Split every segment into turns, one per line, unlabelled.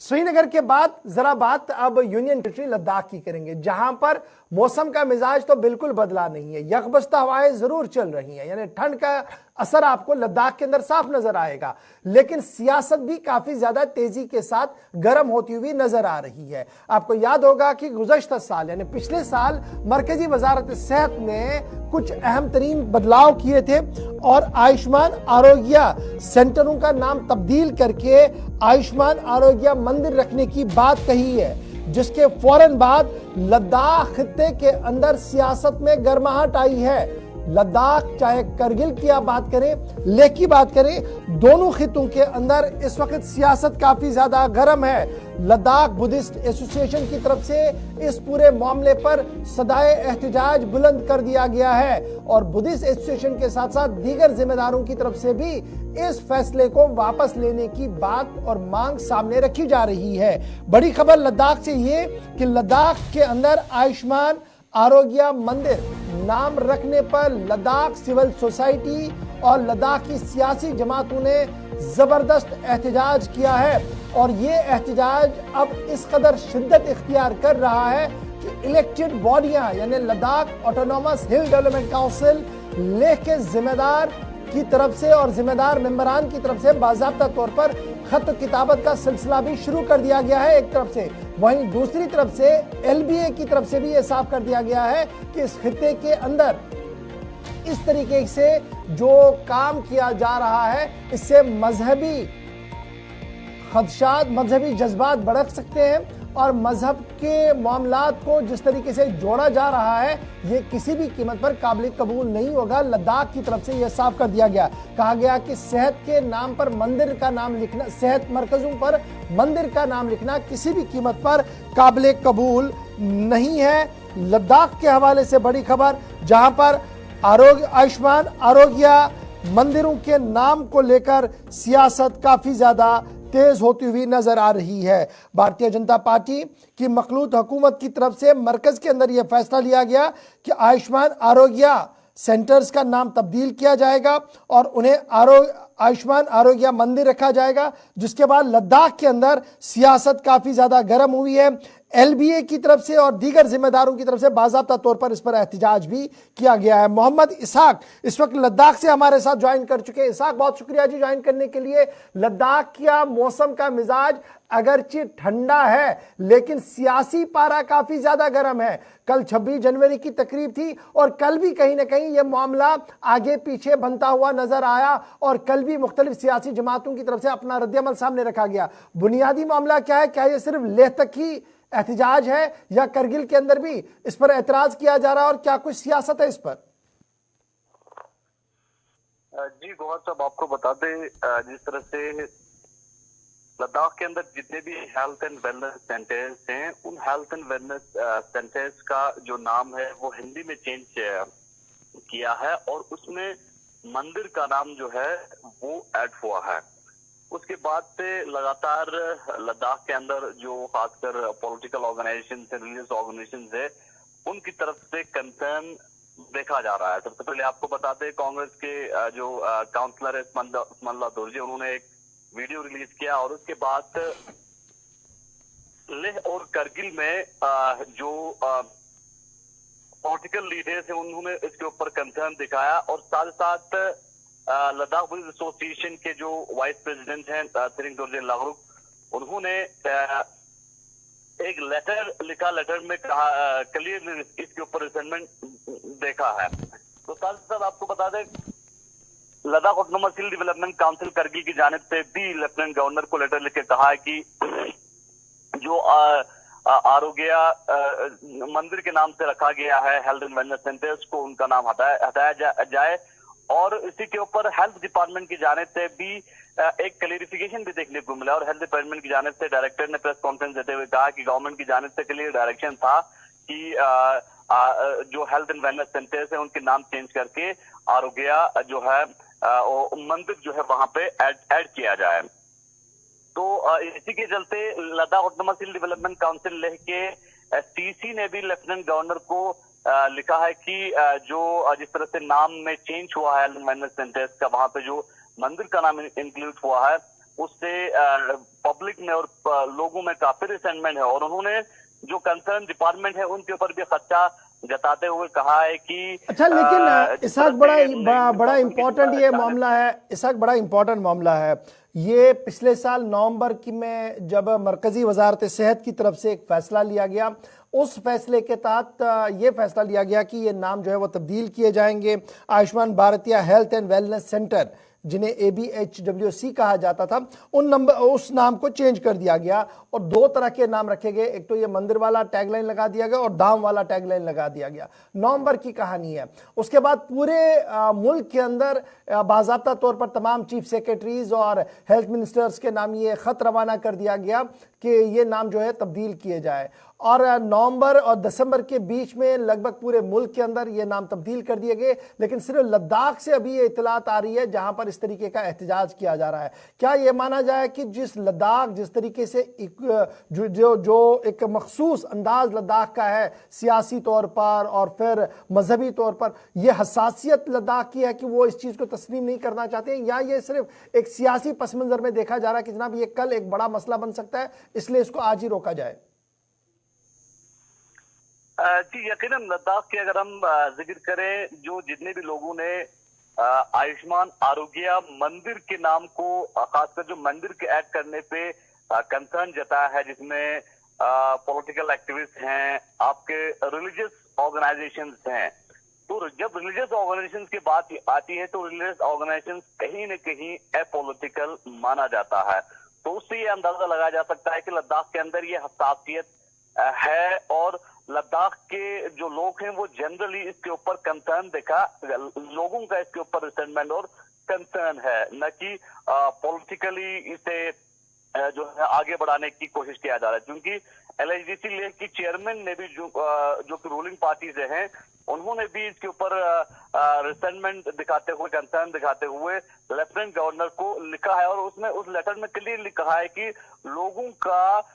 श्रीनगर के बाद जरा बात अब यूनियन टेरिटरी लद्दाख की करेंगे, जहां पर मौसम का मिजाज तो बिल्कुल बदला नहीं है। यकबस्ता हवाएं जरूर चल रही हैं, यानी ठंड का असर आपको लद्दाख के अंदर साफ नजर आएगा, लेकिन सियासत भी काफी ज्यादा तेजी के साथ गर्म होती हुई नजर आ रही है। आपको याद होगा कि गुज़श्ता साल यानी पिछले साल मरकजी वजारत सेहत ने कुछ अहम तरीन बदलाव किए थे और आयुष्मान आरोग्य सेंटरों का नाम तब्दील करके आयुष्मान आरोग्य मंदिर रखने की बात कही है, जिसके फौरन बाद लद्दाख खित्ते के अंदर सियासत में गर्माहट आई है। लद्दाख चाहे करगिल की आप बात करें, लेह की बात करें, दोनों खितों के अंदर इस वक्त सियासत काफी ज्यादा गर्म है। लद्दाख बुद्धिस्ट एसोसिएशन की तरफ से इस पूरे मामले पर सदाए एहतजाज बुलंद कर दिया गया है और बुद्धिस्ट एसोसिएशन के साथ साथ दीगर जिम्मेदारों की तरफ से भी इस फैसले को वापस लेने की बात और मांग सामने रखी जा रही है। बड़ी खबर लद्दाख से ये कि लद्दाख के अंदर आयुष्मान आरोग्य मंदिर नाम रखने पर लद्दाख सिविल सोसाइटी और लद्दाख की सियासी जमातों ने जबरदस्त एहतजाज किया है और ये एहतजाज अब इस कदर शिद्दत इख्तियार कर रहा है कि इलेक्टेड बॉडियां यानी लद्दाख ऑटोनॉमस हिल डेवलपमेंट काउंसिल लेह के जिम्मेदार की तरफ से और जिम्मेदार मेंबरान की तरफ से बाज़ाब्ता तौर पर खत किताबत का सिलसिला भी शुरू कर दिया गया है एक तरफ से। वहीं दूसरी तरफ से एलबीए की तरफ से भी यह साफ कर दिया गया है कि इस खित्ते के अंदर इस तरीके से जो काम किया जा रहा है इससे मजहबी खदशात, मजहबी जज्बात भड़क सकते हैं और मजहब के मामलात को जिस तरीके से जोड़ा जा रहा है ये किसी भी कीमत पर काबिल कबूल नहीं होगा। लद्दाख की तरफ से यह साफ कर दिया गया, कहा गया कि सेहत के नाम पर मंदिर का नाम लिखना, सेहत मरकजों पर मंदिर का नाम लिखना किसी भी कीमत पर काबिल कबूल नहीं है। लद्दाख के हवाले से बड़ी खबर, जहां पर आयुष्मान आरोग्य मंदिरों के नाम को लेकर सियासत काफी ज्यादा तेज होती हुई नजर आ रही है। भारतीय जनता पार्टी की मखलूत हुकूमत की तरफ से मरकज के अंदर यह फैसला लिया गया कि आयुष्मान आरोग्य सेंटर्स का नाम तब्दील किया जाएगा और उन्हें आयुष्मान आरोग्य मंदिर रखा जाएगा, जिसके बाद लद्दाख के अंदर सियासत काफी ज्यादा गर्म हुई है। एलबीए की तरफ से और दीगर जिम्मेदारों की तरफ से बाज़ाब्ता तौर पर इस पर एहतजाज भी किया गया है। मोहम्मद इसहाक इस वक्त लद्दाख से हमारे साथ ज्वाइन कर चुके हैं। इसहाक, बहुत शुक्रिया जी ज्वाइन करने के लिए। लद्दाख का मौसम का मिजाज अगरचे ठंडा है लेकिन सियासी पारा काफी ज्यादा गर्म है। कल 26 जनवरी की तकरीब थी और कल भी कहीं ना कहीं यह मामला आगे पीछे बनता हुआ नजर आया और कल भी मुख्तलिफ सियासी जमातों की तरफ से अपना रद्दअमल सामने रखा गया। बुनियादी मामला क्या है? क्या यह सिर्फ लेह तक ही एहतजाज है या करगिल के अंदर भी इस पर एतराज किया जा रहा है और क्या कुछ सियासत है इस पर?
जी गौहर साहब, आपको बता दें जिस तरह से लद्दाख के अंदर जितने भी हेल्थ एंड वेलनेस सेंटर्स हैं उन हेल्थ एंड वेलनेस सेंटर्स का जो नाम है वो हिंदी में चेंज किया है और उसमें मंदिर का नाम जो है वो ऐड हुआ है। उसके बाद से लगातार लद्दाख के अंदर जो खासकर पॉलिटिकल ऑर्गेनाइजेशन रिलीजियस ऑर्गेनाइजेशन है उनकी तरफ से कंसर्न देखा जा रहा है। सबसे पहले आपको बता दें कांग्रेस के जो काउंसलर है उस्मान दोरजी, उन्होंने एक वीडियो रिलीज किया और उसके बाद लेह और करगिल में जो पॉलिटिकल लीडर्स हैं उन्होंने इसके ऊपर कंसर्न दिखाया और साथ साथ लद्दाख बुद्धिस्ट एसोसिएशन के जो वाइस प्रेसिडेंट हैं तिरिंग दोरजे लागरुक, उन्होंने एक लेटर लिखा, लेटर में कहा क्लियर इसके ऊपर रिसेंटमेंट देखा है। तो साथ साथ आपको बता दें लद्दाख ऑटोनॉमस हिल डेवलपमेंट काउंसिल करगिल की जानिब से भी लेफ्टिनेंट गवर्नर को लेटर लिख के कहा है कि जो आरोग्य मंदिर के नाम से रखा गया है हेल्थ एंड वेलनेस सेंटर्स को उनका नाम हटाया जाए और इसी के ऊपर हेल्थ डिपार्टमेंट की जानिब से भी एक क्लियरिफिकेशन भी देखने को मिला और हेल्थ डिपार्टमेंट की जानिब से डायरेक्टर ने प्रेस कॉन्फ्रेंस देते हुए कहा कि गवर्नमेंट की जानिब से क्लियर डायरेक्शन था कि जो हेल्थ एंड वेलनेस सेंटर्स है उनके नाम चेंज करके आरोग्य जो है मंदिर जो है वहां पे ऐड किया जाए। तो इसी के चलते लद्दाख ऑटोनॉमस हिल डेवलपमेंट काउंसिल लेह के सीसी ने भी लेफ्टिनेंट गवर्नर को लिखा है कि जो जिस तरह से नाम में चेंज हुआ है हेल्थ एंड वेलनेस सेंटर्स का, वहां पे जो मंदिर का नाम इंक्लूड हुआ है उससे पब्लिक में और लोगों में काफी रिसेंटमेंट है, और उन्होंने जो कंसर्न डिपार्टमेंट है उनके ऊपर भी खदशा जताते हुए कहा है कि
अच्छा, लेकिन इसहाक बड़ा इम्पोर्टेंट ये
जाने
मामला है, इसहाक बड़ा इम्पोर्टेंट मामला है ये। पिछले साल नवंबर की में जब मरकजी वजारत सेहत की तरफ से एक फैसला लिया गया, उस फैसले के तहत ये फैसला लिया गया कि ये नाम जो है वो तब्दील किए जाएंगे। आयुष्मान भारतीय हेल्थ एंड वेलनेस सेंटर, जिन्हें ABHWC कहा जाता था, उस नाम को चेंज कर दिया गया और दो तरह के नाम रखे गए। एक तो ये मंदिर वाला टैगलाइन लगा दिया गया और धाम वाला टैगलाइन लगा दिया गया। नवंबर की कहानी है। उसके बाद पूरे मुल्क के अंदर बाज़ाब्ता तौर पर तमाम चीफ सेक्रेटरीज और हेल्थ मिनिस्टर्स के नाम ये खत रवाना कर दिया गया कि ये नाम जो है तब्दील किए जाए, और नवंबर और दिसंबर के बीच में लगभग पूरे मुल्क के अंदर ये नाम तब्दील कर दिए गए। लेकिन सिर्फ लद्दाख से अभी ये इतलात आ रही है जहां पर इस तरीके का एहतजाज किया जा रहा है। क्या ये माना जाए कि जिस तरीके से जो एक मखसूस अंदाज लद्दाख का है सियासी तौर पर और फिर मजहबी तौर पर, यह हसासियत लद्दाख की है कि वो इस चीज को तस्लीम नहीं करना चाहते हैं, या ये सिर्फ एक सियासी पस मंजर में देखा जा रहा है कि जनाब ये कल एक बड़ा मसला बन सकता है, इसलिए इसको आज ही रोका जाए?
जी यकीनन लद्दाख के अगर हम जिक्र करें, जो जितने भी लोगों ने आयुष्मान आरोग्य मंदिर के नाम को, खासकर जो मंदिर के ऐड करने पे कंसर्न जताया है, जिसमें पॉलिटिकल एक्टिविस्ट हैं, आपके रिलीजियस ऑर्गेनाइजेशंस हैं, तो जब रिलीजियस ऑर्गेनाइजेशंस की बात आती है तो रिलीजियस ऑर्गेनाइजेशंस कहीं न कहीं अपॉलिटिकल माना जाता है। तो उससे ये अंदाजा लगाया जा सकता है कि लद्दाख के अंदर ये हसासियत है, और लद्दाख के जो लोग हैं वो जनरली इसके ऊपर कंसर्न देखा, लोगों का इसके ऊपर रिसेंटमेंट और कंसर्न है, न कि पॉलिटिकली इसे जो है आगे बढ़ाने की कोशिश किया जा रहा है। क्योंकि LHDC लेह की चेयरमैन ने भी जो कि रूलिंग पार्टी से हैं, उन्होंने भी इसके ऊपर रिसेंटमेंट दिखाते हुए, कंसर्न दिखाते हुए लेफ्टिनेंट गवर्नर को लिखा है, और उसमें उस लेटर में क्लियरली कहा है कि लोगों का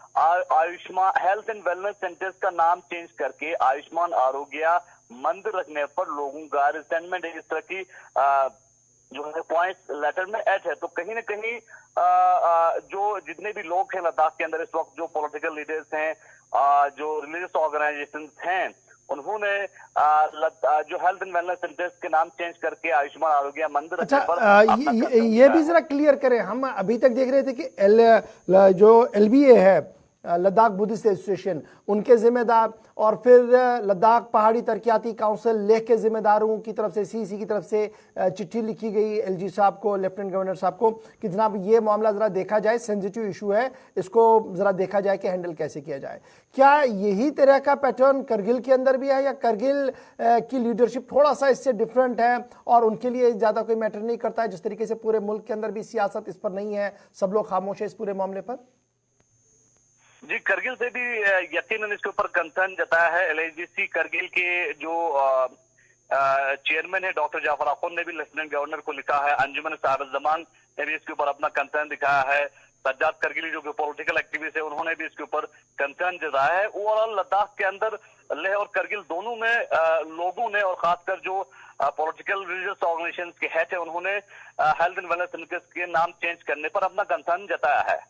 Ayushman health and wellness centres का नाम चेंज करके आयुष्मान आरोग्य मंदिर रखने पर लोगों का रिसेंटमेंट है। इस तरह की जो है पॉइंट्स लेटर में ऐड है। तो कहीं ना कहीं जो जितने भी लोग हैं लद्दाख के अंदर इस वक्त, जो पॉलिटिकल लीडर्स हैं, जो रिलीजियस ऑर्गेनाइजेशंस हैं, उन्होंने जो हेल्थ एंड वेलनेस सेंटर्स के नाम चेंज करके आयुष्मान आरोग्य मंदिर।
अच्छा, ये भी जरा क्लियर करें। हम अभी तक देख रहे थे कि जो LBA है, लद्दाख बुद्धिस्ट एसोसिएशन, उनके जिम्मेदार, और फिर लद्दाख पहाड़ी तरक्याती काउंसिल लेह के जिम्मेदारों की तरफ से CEC की तरफ से चिट्ठी लिखी गई LG साहब को, लेफ्टिनेंट गवर्नर साहब को, कि जनाब ये मामला ज़रा देखा जाए, सेंसिटिव इशू है, इसको ज़रा देखा जाए कि हैंडल कैसे किया जाए। क्या यही तरह का पैटर्न करगिल के अंदर भी है, या करगिल की लीडरशिप थोड़ा सा इससे डिफरेंट है और उनके लिए ज़्यादा कोई मैटर नहीं करता है, जिस तरीके से पूरे मुल्क के अंदर भी सियासत इस पर नहीं है, सब लोग खामोश है इस पूरे मामले पर?
जी, करगिल से भी यकीनन इसके ऊपर कंसर्न जताया है। LHDC करगिल के जो चेयरमैन है डॉक्टर जाफर आखुन ने भी लेफ्टिनेंट गवर्नर को लिखा है। अंजुमन साहिब जमान ने भी इसके ऊपर अपना कंसर्न दिखाया है। सज्जाद करगिली जो कि पॉलिटिकल एक्टिविस्ट है, उन्होंने भी इसके ऊपर कंसर्न जताया है। ओवरऑल लद्दाख के अंदर लेह और करगिल दोनों में लोगों ने, और खासकर जो पॉलिटिकल रिलीजियस ऑर्गेनाइजेशन के हेड है, उन्होंने हेल्थ एंड वेलनेस सेंटर्स के नाम चेंज करने पर अपना कंसर्न जताया है।